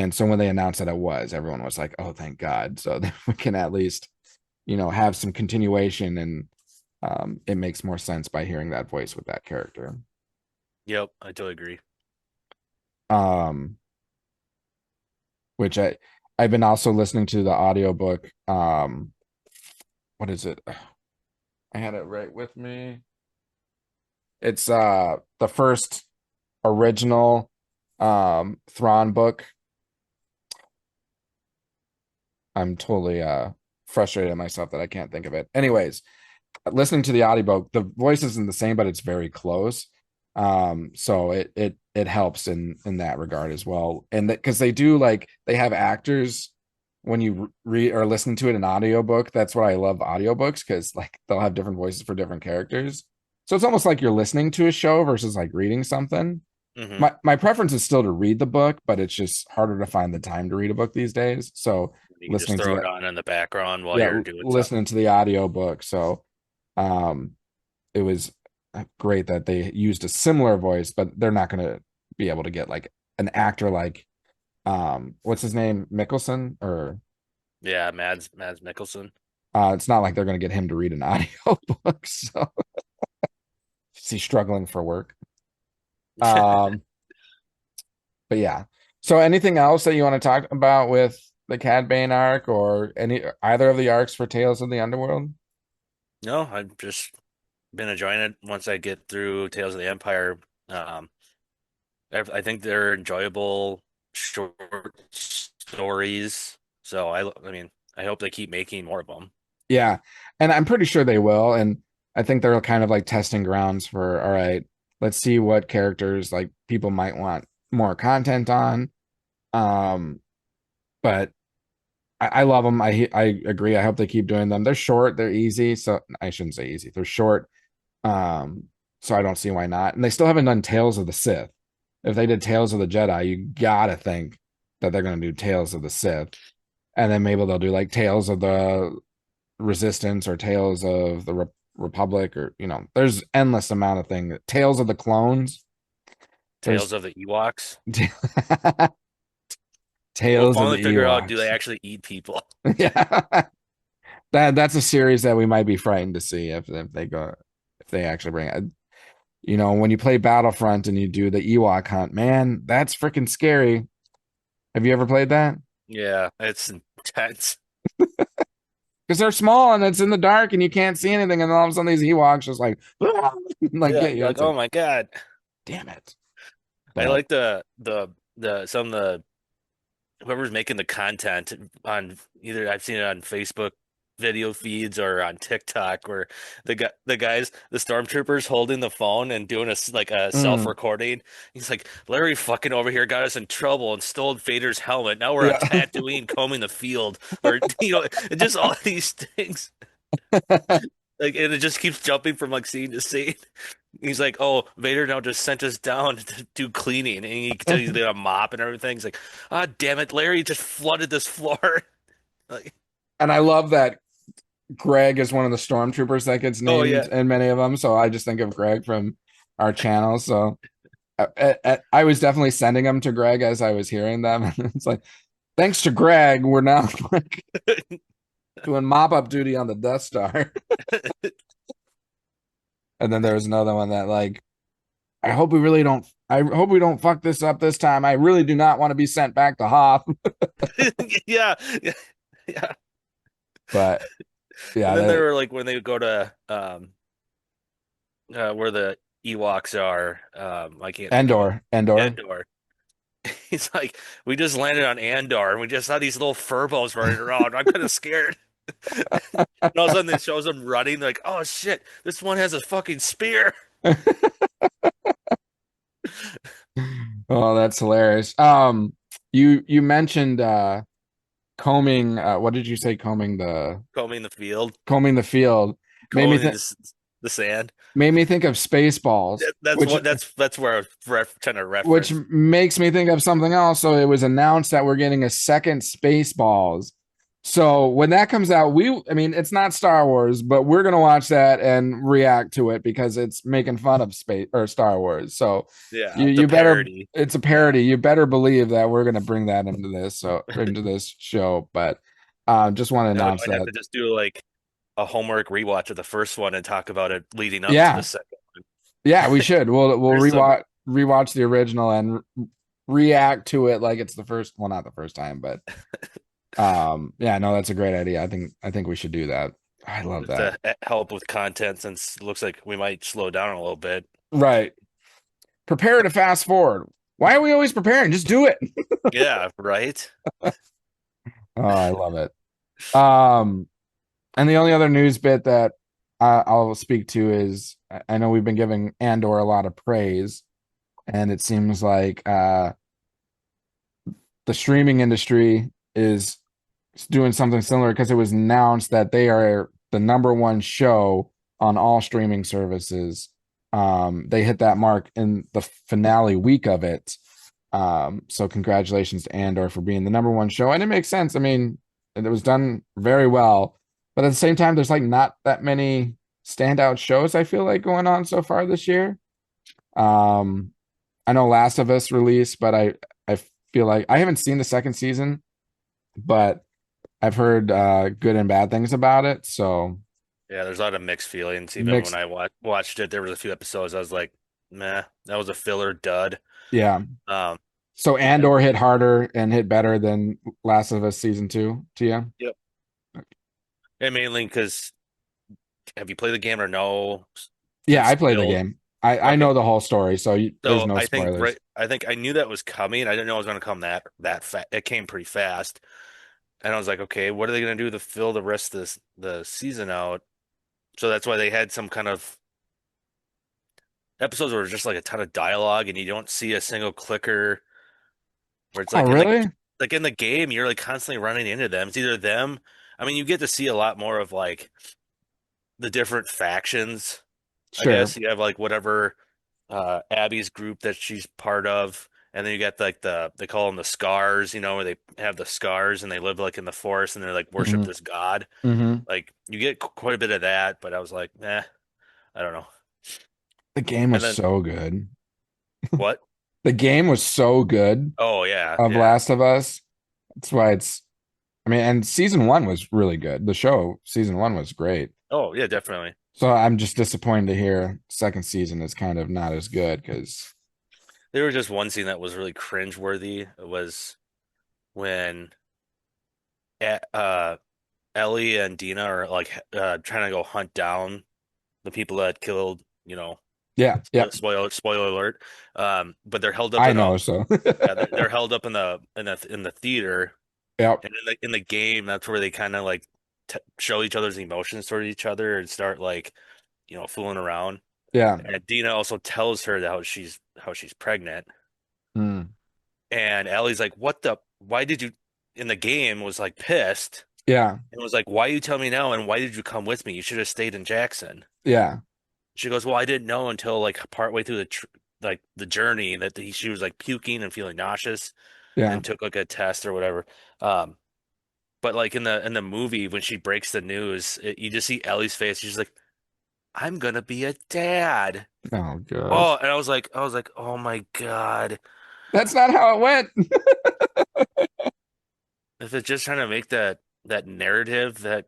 And so when they announced that it was, everyone was like, "Oh, thank God!" So that we can at least, have some continuation, and it makes more sense by hearing that voice with that character. Yep, I totally agree. Um, which I've been also listening to the audiobook. What is it? I had it right with me. It's the first original Thrawn book. I'm totally frustrated at myself that I can't think of it. Anyways, listening to the audiobook, the voice isn't the same, but it's very close. So it helps in that regard as well. And because they do, like, they have actors when you read or listen to it in audiobook. That's what I love audiobooks, because like they'll have different voices for different characters. So it's almost like you're listening to a show versus like reading something. Hmm. My preference is still to read the book, but it's just harder to find the time to read a book these days. So You can just listening to throw it that, on in the background while yeah, you're doing something. listening to the audio book. So um it was great that they used a similar voice, but they're not going to be able to get like an actor like what's his name, Mickelson, or Yeah, Mads Mikkelsen. it's not like they're going to get him to read an audio book. So is he struggling for work? um but yeah, so anything else that you want to talk about with the Cad Bane arc, or either of the arcs for Tales of the Underworld? No, I've just been enjoying it. Once I get through Tales of the Empire, um, I think they're enjoyable short stories. So I mean, I hope they keep making more of them. Yeah, and I'm pretty sure they will. And I think they're kind of like testing grounds for, all right, let's see what characters like people might want more content on. Um, but I love them. I agree. I hope they keep doing them. They're short, they're easy. So I shouldn't say easy. They're short. Um, so I don't see why not. And they still haven't done Tales of the Sith. If they did Tales of the Jedi, you gotta think that they're gonna do Tales of the Sith. And then maybe they'll do like Tales of the Resistance or Tales of the Republic, or there's endless amount of things. Tales of the Clones. Tales There's of the Ewoks. We'll Tales of finally the figure out, do they Ewoks. actually eat people? Yeah, that's a series that we might be frightened to see if they actually bring it. When you play Battlefront and you do the Ewok hunt, man, that's freaking scary. Have you ever played that? Yeah, it's intense. Because they're small and it's in the dark and you can't see anything, and then all of a sudden these Ewoks just like like Yeah, get you're you. like, It's oh like, my God. damn it. I But like the some of the whoever's making the content on either I've seen it on Facebook video feeds or on TikTok where the stormtroopers holding the phone and doing like a mm, self-recording. He's like, Larry fucking over here got us in trouble and stole Vader's helmet. Now we're on yeah. Tatooine combing the field, or just all these things. Like, and it just keeps jumping from like scene to scene. He's like, "Oh, Vader now just sent us down to do cleaning, and he can tell he's got a mop and everything." He's like, "Ah, damn it, Larry just flooded this floor." Like, And I love that Greg is one of the stormtroopers that gets oh named yeah, in many of them. So I just think of Greg from our channel. So I was definitely sending them to Greg as I was hearing them. It's like, thanks to Greg, we're now like doing mop up duty on the Death Star. And then there was another one that like, I hope we really don't. I hope we don't fuck this up this time. I really do not want to be sent back to Hoth. yeah, yeah, yeah. But And yeah, then they were like when they go to where the Ewoks are, I can't think of it. Endor. Endor. He's like, we just landed on Andor and we just saw these little furbos running around. I'm kind of scared. And all of a sudden it shows them running. They're like, oh shit, this one has a fucking spear. Oh, that's hilarious. You mentioned combing. What did you say? Combing the field, Combing the field made me combing think the sand. of Spaceballs, That's which what that's where I was trying to which reference. makes me think of something else. So it was announced that we're getting a second Spaceballs, So when that comes out, I mean, it's not Star Wars, but we're gonna watch that and react to it because it's making fun of space or Star Wars. So Yeah, you the you better, parody. it's a Yeah. parody. You better believe that we're gonna bring that into this, so into this show. But just want to Now we announce might have that. to just do like a homework rewatch of the first one and talk about it leading up to the Yeah, second yeah, we one. should. We'll There's some, rewatch the original and react to it like it's the first. Well, not the first time, but yeah, no, that's a great idea. I think we should do that. I love just that. to help with content since it looks like we might slow down a little bit. Right. Prepare to fast forward. Why are we always preparing? Just do it. Yeah, right. Oh, I love it. And the only other news bit that I'll speak to is I know we've been giving Andor a lot of praise, and it seems like the streaming industry is doing something similar because it was announced that they are the number one show on all streaming services. They hit that mark in the finale week of it. So congratulations to Andor for being the number one show. And it makes sense. I mean, it was done very well. But at the same time, there's like not that many standout shows I feel like going on so far this year. Um, I know Last of Us released, but I feel like I haven't seen the second season, but I've heard good and bad things about it. So Yeah, there's a lot of mixed feelings. Even when mixed, I watched it, there was a few episodes I was like, "Meh, that was a filler dud." yeah. Um, So and Andor hit harder and hit better than Last of Us season two to you? yep, and mainly because have you played the game or no? Yeah, Been I played the spoiled. game. I Okay, know the whole story, so there's so no spoilers. I think I knew that was coming. I didn't know it was going to come that fast. It came pretty fast, and I was like, okay, what are they going to do to fill the rest of the season out? So that's why they had some kind of episodes where it's just like a ton of dialogue, and you don't see a single clicker. Where it's Oh, really? like in the game, you're like constantly running into them. It's either them. I mean, you get to see a lot more of like the different factions. I Sure. guess you have like whatever Abby's group that she's part of, and then you get like they call them the Scars, where they have the scars and they live like in the forest and they're like worship Hmm. this god. Hmm. Like you get quite a bit of that, but I was like, I don't know. The game And was then so good. what? The game was so good Oh yeah, of yeah. Last of Us. That's why I mean, and season one was really good. The show, season one was great. Oh yeah, definitely. So I'm just disappointed to hear second season is kind of not as good because, There was just one scene that was really cringe-worthy. It was when uh Ellie and Dina are like trying to go hunt down the people that killed, yeah, yep, spoiler alert. But they're held up I in a know. So, yeah, they're held up in the theater, yep, and in the game, that's where they kind of like t show each other's emotions toward each other and start like, fooling around. yeah, And Dina also tells her that how she's pregnant, mm, and Ellie's like, "What the? Why did you?" In the game was like pissed. yeah, And was like, "Why you tell me now? And why did you come with me? You should have stayed in Jackson." yeah, She goes, "Well, I didn't know until like partway through the journey that she was like puking and feeling nauseous, yeah. and took like a test or whatever." Um, but like in the movie when she breaks the news, you just see Ellie's face. She's like, "I'm gonna be a dad." Oh gosh, Oh, and I was like, "Oh my God." that's not how it went. If it's just trying to make that narrative that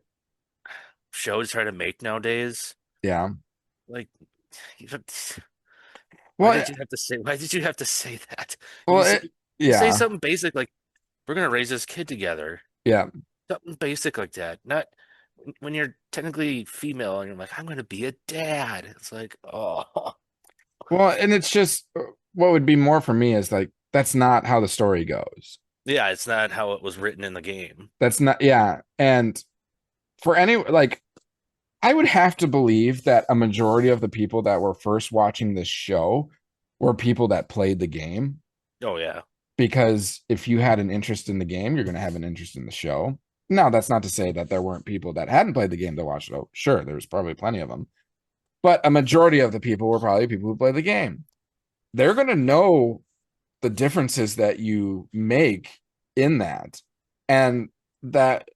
shows try to make nowadays, Yeah. like. You don't- Why Well, did you have to say? Why did you have to say that? well, You say yeah, something basic like we're gonna raise this kid together. yeah. Something basic like that. Not when you're technically female and you're like, I'm gonna be a dad. It's like, oh, Well, and it's just what would be more for me is like that's not how the story goes. yeah, it's not how it was written in the game. That's not, yeah. And for any like I would have to believe that a majority of the people that were first watching this show were people that played the game. Oh yeah, Because if you had an interest in the game, you're going to have an interest in the show. Now, that's not to say that there weren't people that hadn't played the game that watched it. Oh, sure, there's probably plenty of them. But a majority of the people were probably people who play the game. They're going to know the differences that you make in that. And that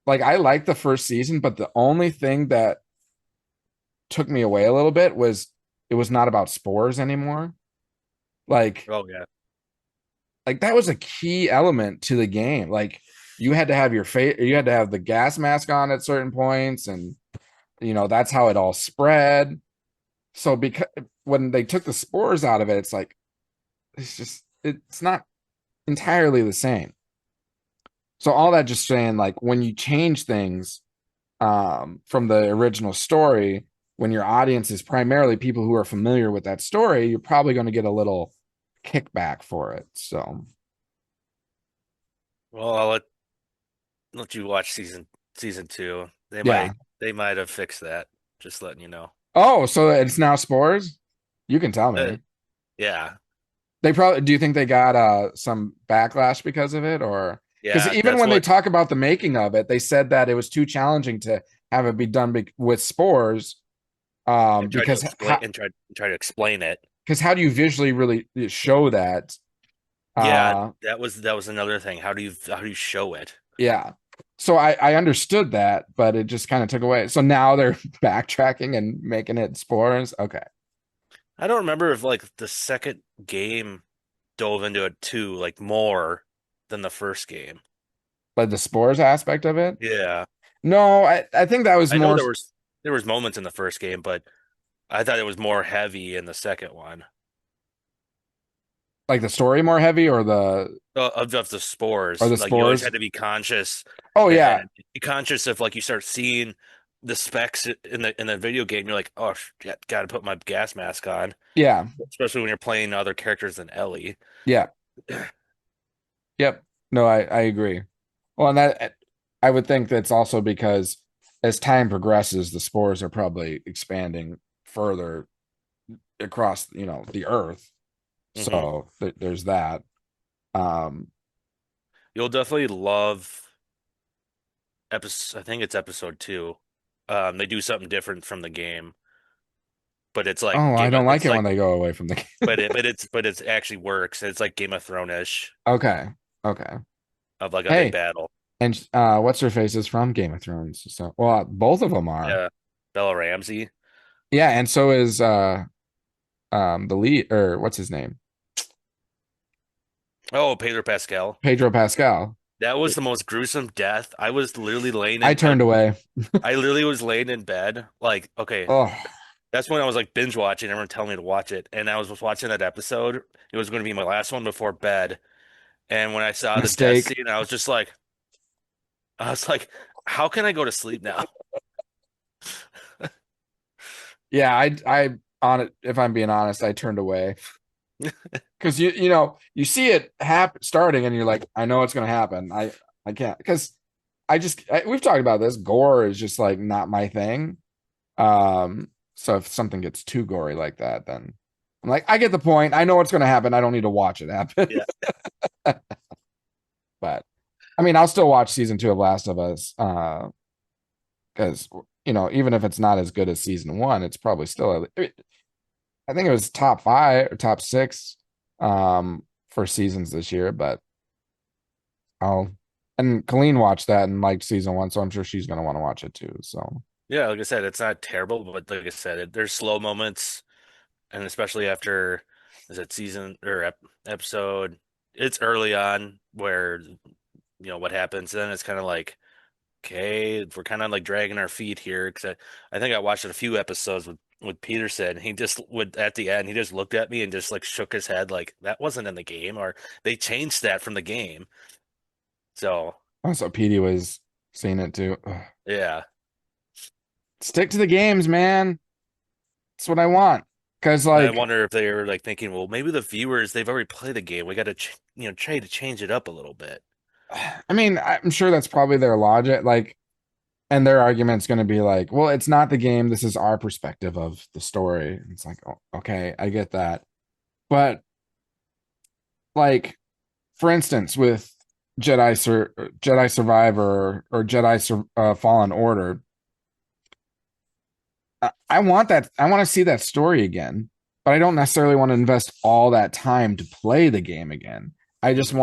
like I liked the first season, but the only thing that took me away a little bit was it was not about spores anymore. Like Oh yeah. like that was a key element to the game. Like you had to have your face, you had to have the gas mask on at certain points, and that's how it all spread. So because when they took the spores out of it, it's like it's not entirely the same. So all that just saying, like when you change things from the original story, when your audience is primarily people who are familiar with that story, you're probably going to get a little kickback for it. So, Well, I'll let you watch season two. They yeah. might have fixed that. Just letting you know. Oh, so it's now spores? You can tell Uh, me. yeah, They probably, do you think they got some backlash because of it, or because yeah. even That's when they what talk about the making of it, they said that it was too challenging to have it be done with spores I tried to because explain and try to explain it. because how do you visually really show that? Yeah, Uh, that was another thing. How do you show it? yeah. So I understood that, but it just kind of took away. So now they're backtracking and making it spores. Okay. I don't remember if like the second game dove into it too, like more than the first game. But the spores aspect of it? Yeah. No, I think that was I know more there was moments in the first game, but I thought it was more heavy in the second one. like the story more heavy or Of the spores. the Like you always spores. had to be conscious Oh and yeah. be conscious of like you start seeing the specs in the video game, you're like, oh shit, gotta put my gas mask on. Yeah. Especially when you're playing other characters than Ellie. Yeah. Yep. No, I agree. Well, and that I would think that's also because as time progresses, the spores are probably expanding further across, the earth. Hmm. So there's that. Um, You'll definitely love episode. I think it's episode two. They do something different from the game, but it's like oh, I don't like It's it when like, they go away from the game. but it's actually works. It's like Game of Thrones-ish Okay. Okay. of like a big Hey, battle. and what's her face is from Game of Thrones. So, well, both of them are. Yeah, Bella Ramsey. Yeah, and so is the lead, or what's his name? Oh, Pedro Pascal. Pedro Pascal. That was the most gruesome death. I was literally laying I in. turned away. I literally was laying in bed. Like, okay, Oh, that's when I was like binge watching. Everyone telling me to watch it, and I was watching that episode. It was going to be my last one before bed. And when I saw the death mistake. scene, I was like, how can I go to sleep now? Yeah, I on it. If I'm being honest, I turned away because you see it starting and you're like, I know it's gonna happen. I can't because we've talked about this. Gore is just like not my thing. So if something gets too gory like that, then I'm like, I get the point. I know what's gonna happen. I don't need to watch it happen. Yeah. But I mean, I'll still watch season 2 of Last of Us. Because even if it's not as good as season 1, it's probably still I think it was top 5 or top 6 for seasons this year, but I'll and Colleen watched that and liked season 1, so I'm sure she's gonna want to watch it too. So Yeah, like I said, it's not terrible, but like I said, there's slow moments, and especially after is it season or episode, it's early on where what happens. Then it's kind of like, okay, we're kind of like dragging our feet here because I think I watched a few episodes with Peterson. He just would at the end, he just looked at me and just like shook his head like that wasn't in the game or they changed that from the game. So also Petey was seeing it too. Ugh. yeah. Stick to the games, man. That's what I want. Because I like, wonder if they were like thinking, well, maybe the viewers they've already played the game. We got to try to change it up a little bit. I mean, I'm sure that's probably their logic. Like, and their argument's going to be like, well, it's not the game. This is our perspective of the story. It's like, oh, okay, I get that. But like, for instance, with Jedi Survivor or Fallen Order, I want that. I want to see that story again, but I don't necessarily want to invest all that time to play the game again. I Mhm.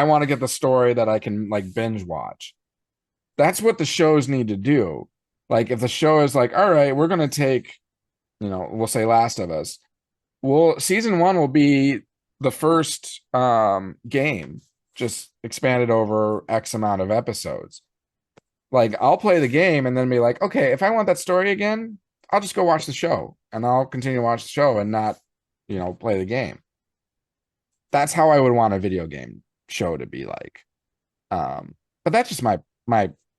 want to get the story that I can like binge watch. that's what the shows need to do. Like if the show is like, all right, we're gonna take, we'll say Last of Us. Well, season 1 will be the first game, just expanded over X amount of episodes. Like I'll play the game and then be like, okay, if I want that story again, I'll just go watch the show and I'll continue to watch the show and not, play the game. That's how I would want a video game show to be like. But that's just my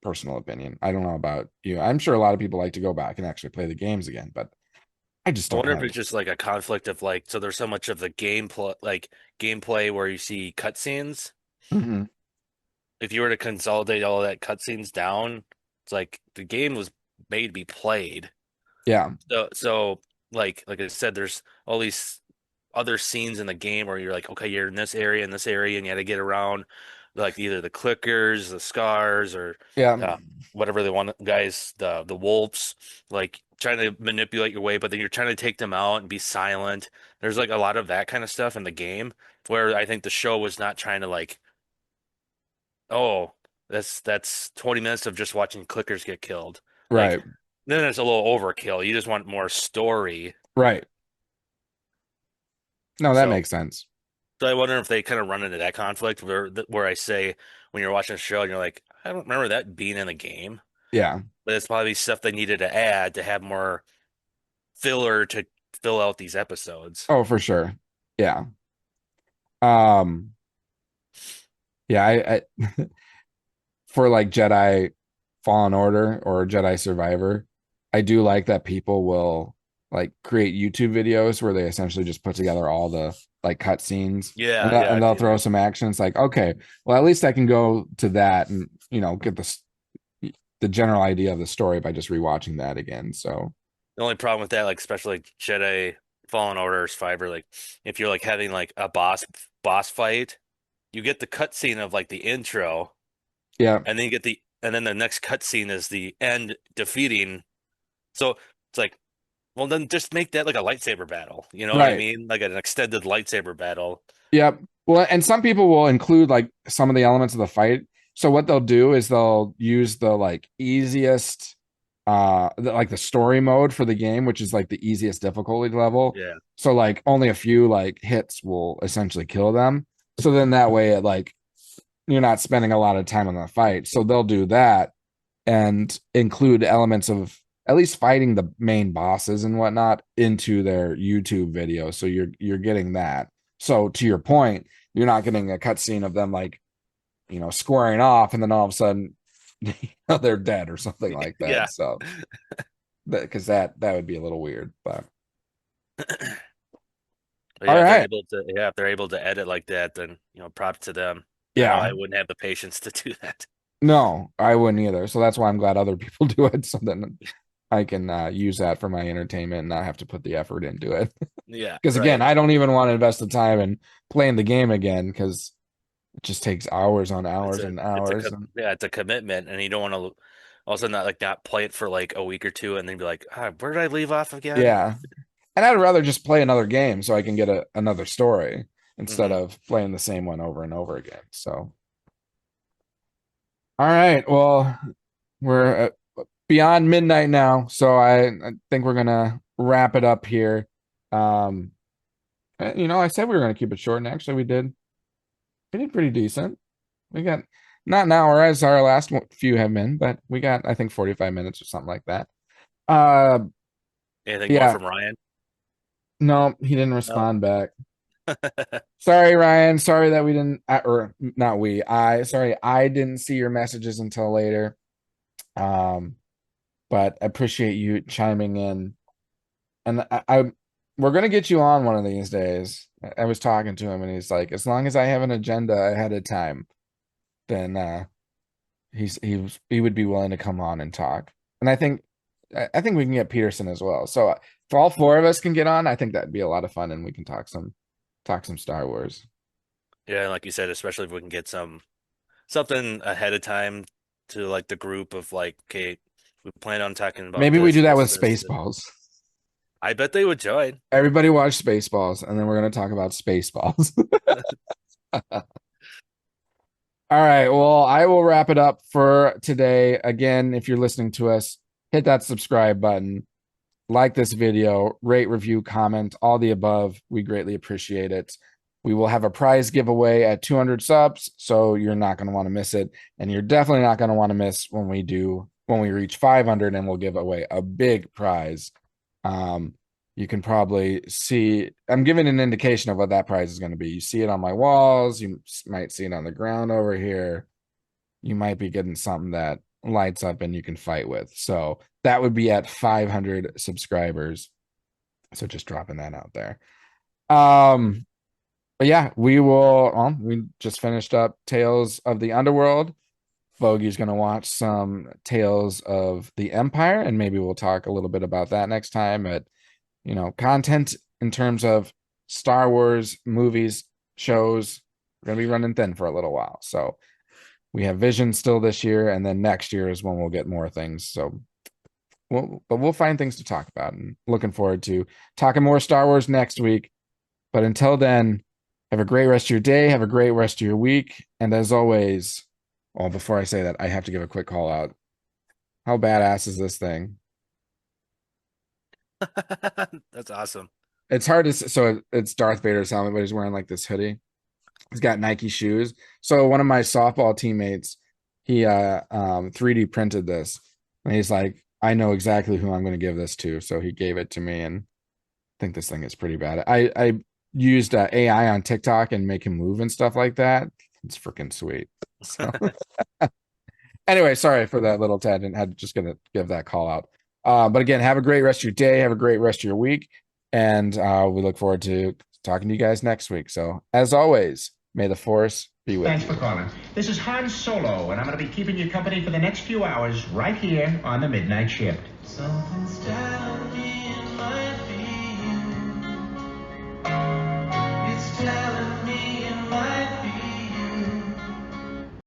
personal opinion. I don't know about you. I'm sure a lot of people like to go back and actually play the games again, but I just I don't wonder if have it's just like a conflict of like, so there's so much of the gameplay where you see cutscenes. Mhm. If you were to consolidate all of that cutscenes down, it's like the game was made to be played. Yeah. So like I said, there's all these other scenes in the game where you're like, okay, you're in this area, and you had to get around like either the clickers, the scars, or Yeah. uh, whatever they want, guys, the wolves, like trying to manipulate your way, but then you're trying to take them out and be silent. There's like a lot of that kind of stuff in the game where I think the show was not trying to like, oh, that's 20 minutes of just watching clickers get killed. Like Right. then it's a little overkill. You just want more story. Right. No, that So makes sense. So I wonder if they kind of run into that conflict where I say when you're watching a show and you're like, I don't remember that being in the game, Yeah. but it's probably stuff they needed to add to have more filler to fill out these episodes. Oh, for sure. Yeah. Um, yeah, I for like Jedi Fallen Order or Jedi Survivor, I do like that people will like create YouTube videos where they essentially just put together all the like cut scenes and Yeah, yeah, and I've they'll seen throw that. some action. It's like, okay, well, at least I can go to that and get the general idea of the story by just rewatching that again. So The only problem with that, like especially like Jedi Fallen Order or Survivor, like if you're like having like a boss fight, you get the cutscene of like the intro, yeah, and then and then the next cutscene is the end defeating. So it's like, well, then just make that like a lightsaber battle. You know what I right. mean? Like an extended lightsaber battle. Yep. Well, and some people will include like some of the elements of the fight. So what they'll do is they'll use the like easiest like the story mode for the game, which is like the easiest difficulty level. Yeah. So like only a few like hits will essentially kill them. So then that way it like you're not spending a lot of time on the fight. So they'll do that and include elements of at least fighting the main bosses and whatnot into their YouTube video. So you're getting that. So to your point, you're not getting a cutscene of them like squaring off, and then all of a sudden they're dead or something like Yeah. that. So because that would be a little weird. But But all yeah, right, if they're able to edit like that, then props to them. I know yeah, I wouldn't have the patience to do that. no, I wouldn't either. So that's why I'm glad other people do it, so then I can use that for my entertainment and not have to put the effort into it. Yeah, Because again, right. I don't even want to invest the time in playing the game again because it just takes hours on hours and hours. And It's a commitment, and you don't want to also not play it for like a week or two, and then be like, where did I leave off again? yeah, and I'd rather just play another game so I can get another story instead Hmm. of playing the same one over and over again. So, all right, well, we're beyond midnight now, so I think we're gonna wrap it up here. Um, I said we were gonna keep it short, and actually we did pretty decent. We got not an hour as our last few have been, but we got I think 45 minutes or something like that. Uh, Anything more yeah, from Ryan? no, he didn't No. respond back. Sorry, Ryan. Sorry that we didn't, or not we. Sorry, I didn't see your messages until later. Um, but I appreciate you chiming in. And we're gonna get you on one of these days. I was talking to him, and he's like, as long as I have an agenda ahead of time, then he would be willing to come on and talk. And I think we can get Peterson as well. So if all four of us can get on, I think that'd be a lot of fun, and we can talk some Star Wars. Yeah, like you said, especially if we can get something ahead of time to like the group of like, okay, we plan on talking about Maybe we this, do that this, with this, this. Spaceballs. I bet they would join. Everybody watch Spaceballs, and then we're gonna talk about Spaceballs. All right. Well, I will wrap it up for today. Again, if you're listening to us, hit that subscribe button, like this video, rate, review, comment, all the above. We greatly appreciate it. We will have a prize giveaway at 200 subs, so you're not going to want to miss it. And you're definitely not going to want to miss when we reach 500 and we'll give away a big prize. You can probably see, I'm giving an indication of what that prize is going to be. You see it on my walls. You might see it on the ground over here. You might be getting something that lights up and you can fight with. So that would be at 500 subscribers. So just dropping that out there. But yeah, we just finished up Tales of the Underworld. Bogey's going to watch some Tales of the Empire, and maybe we'll talk a little bit about that next time. But, content in terms of Star Wars movies, shows, we're going to be running thin for a little while. So we have Vision still this year, and then next year is when we'll get more things. So we'll find things to talk about, and looking forward to talking more Star Wars next week. But until then, have a great rest of your day. Have a great rest of your week. And as always, well, before I say that, I have to give a quick call out. How badass is this thing? That's awesome. It's hard to, so it's Darth Vader's helmet, but he's wearing like this hoodie. He's got Nike shoes. So one of my softball teammates, he 3D printed this, and he's like, I know exactly who I'm going to give this to. So he gave it to me, and I think this thing is pretty bad. I used AI on TikTok and make him move and stuff like that. It's freaking sweet. So anyway, sorry for that little tangent. Had just gonna give that call out. But again, have a great rest of your day. Have a great rest of your week. And we look forward to talking to you guys next week. So as always, may the force be with you. Thanks for calling. This is Han Solo, and I'm going to be keeping you company for the next few hours right here on the Midnight Shift. Something's